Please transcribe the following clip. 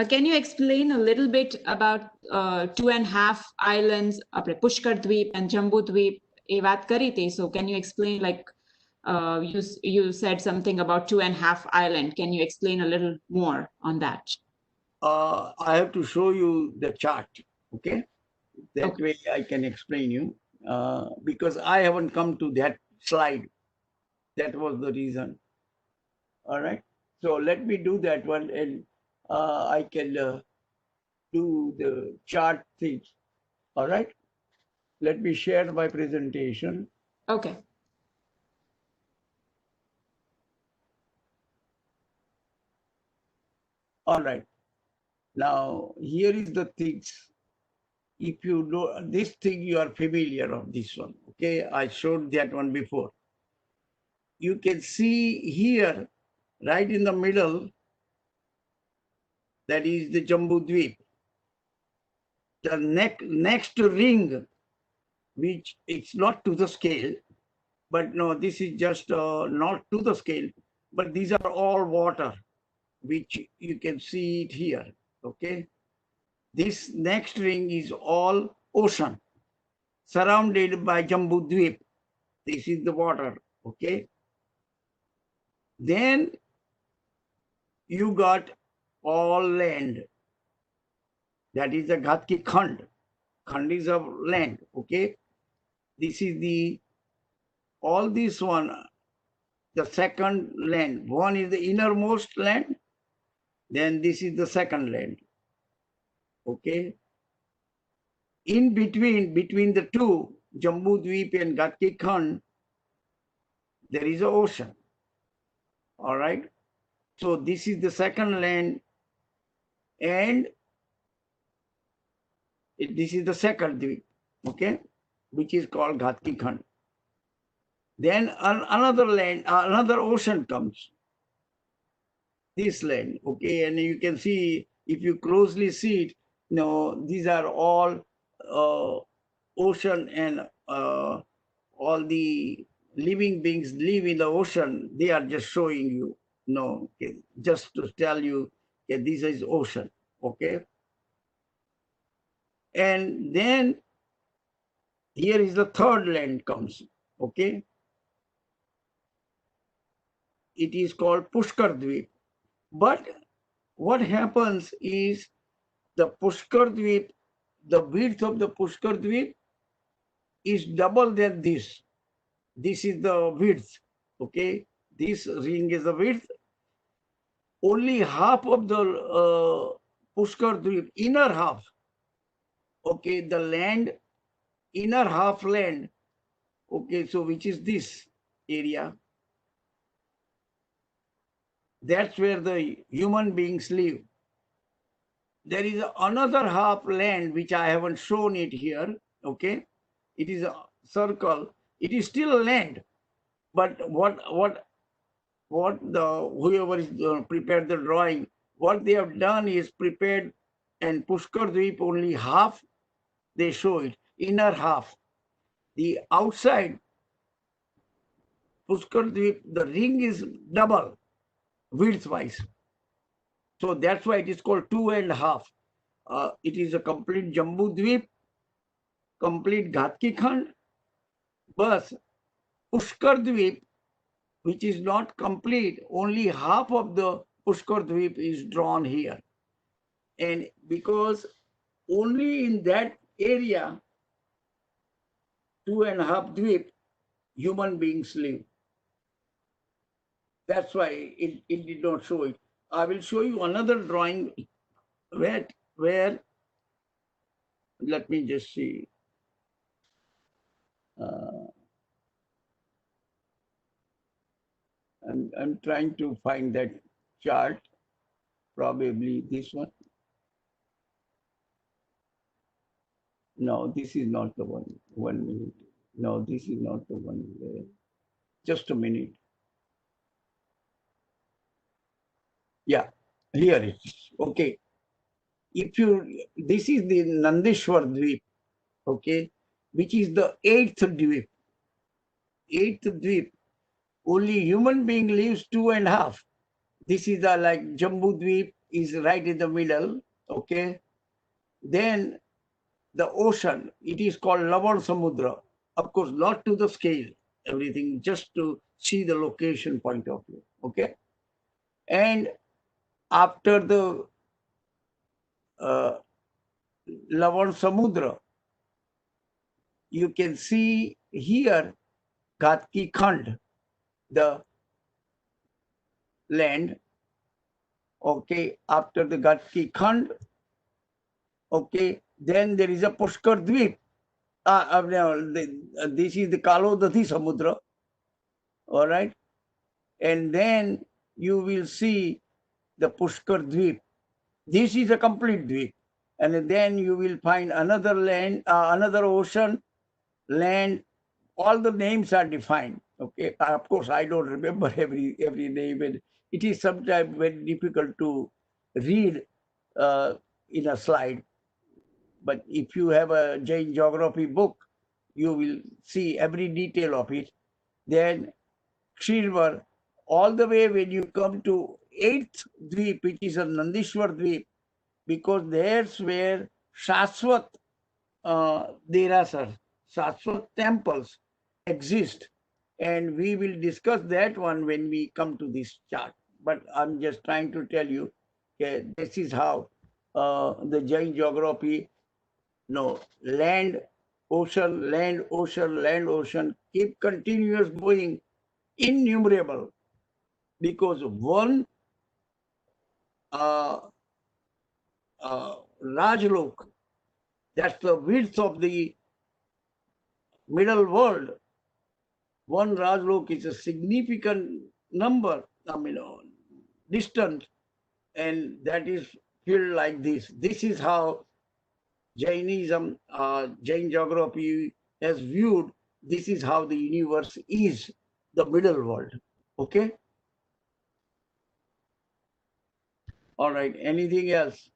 Can you explain a little bit about 2.5 islands, Pushkar Dweep and Jambu Dweep? એ વાત કરી હતી. So can you explain, like you said something about 2.5 island? Can you explain a little more on that? I have to show you the chart. Okay, that Okay. way I can explain you because I haven't come to that slide. That was the reason. All right. So let me do that one, and I can do the chart thing. All right. Let me share my presentation. Okay. All right. Now here is the things. If you know this thing, you are familiar of this one. Okay, I showed that one before. You can see here, right in the middle, that is the Jambu Dweep. The next ring, which it's not to the scale, but no, this is just not to the scale, but these are all water, which you can see it here. Okay, this next ring is all ocean, surrounded by Jambu Dweep. This is the water. Okay, then you got all land. That is the Ghatki Khand. Khand is of land. Okay, this is the all this one, the second land. One is the innermost land, then this is the second land. Okay, in between the two, Jambu Dweep and Ghatki Khand, there is an ocean. All right, so this is the second land, and this is the second Dweep. Okay, which is called Ghatki Khand. Then another land, another ocean comes. This land. Okay, and you can see, if you closely see it, these are all ocean, and all the living beings live in the ocean. They are just showing you, okay, just to tell you, okay, this is ocean. Okay, and then here is the third land comes. Okay, it is called Pushkar Dweep. But what happens is, the Pushkar Dweep, the width of the Pushkar Dweep is double than this. This is the width. Okay, this ring is the width. Only half of the Pushkar Dweep, inner half. Okay, the land, inner half land. Okay, so which is this area? That's where the human beings live. There is another half land which I haven't shown it here. Okay, it is a circle. It is still land, but what the whoever is prepared the drawing, what they have done is prepared, and Pushkar Dweep only half they show it, inner half. The outside Pushkar Dweep, the ring is double width wise. So that's why it is called 2.5. It is a complete Jambu Dweep, complete Ghatki Khand, but Pushkar Dweep, which is not complete, only half of the Pushkar Dweep is drawn here. And because only in that area, 2.5 Dweep, human beings live. That's why it did not show it. I will show you another drawing where let me just see. I'm trying to find that chart, probably this one. No, this is not the one. 1 minute. No, this is not the one. Just a minute. Yeah, here it is. Okay. This is the Nandeshwar Dweep, okay, which is the 8th Dweep. 8th Dweep. Only human being lives 2.5. This is like Jambu Dweep, is right in the middle. Okay. Then the ocean, it is called Lavan Samudra. Of course, not to the scale, everything, just to see the location point of view. Okay. And after the Lavan Samudra, you can see here Ghat Ki Khand, the land. Okay. After the Ghat Ki Khand, okay, then there is a Pushkar Dweep. This is the Kalodati Samudra. All right. And then you will see the Pushkar Dweep. This is a complete dweep. And then you will find another land, another ocean, land. All the names are defined. Okay. Of course, I don't remember every name, and it is sometimes very difficult to read in a slide. But if you have a Jain geography book, you will see every detail of it. Then Kshirvar, all the way when you come to 8th Dweep, which is a Nandishwar Dweep, because there's where Shaswat Derasar, Shaswat temples exist. And we will discuss that one when we come to this chart. But I'm just trying to tell you, this is how the Jain geography, land, ocean, land, ocean, land, ocean, keep continuous going, innumerable, because one Rajlok, that's the width of the middle world. One Rajlok is a significant number, distance, and that is filled like this. This is how Jainism, Jain geography has viewed. This is how the universe is, the middle world. Okay. All right. Anything else?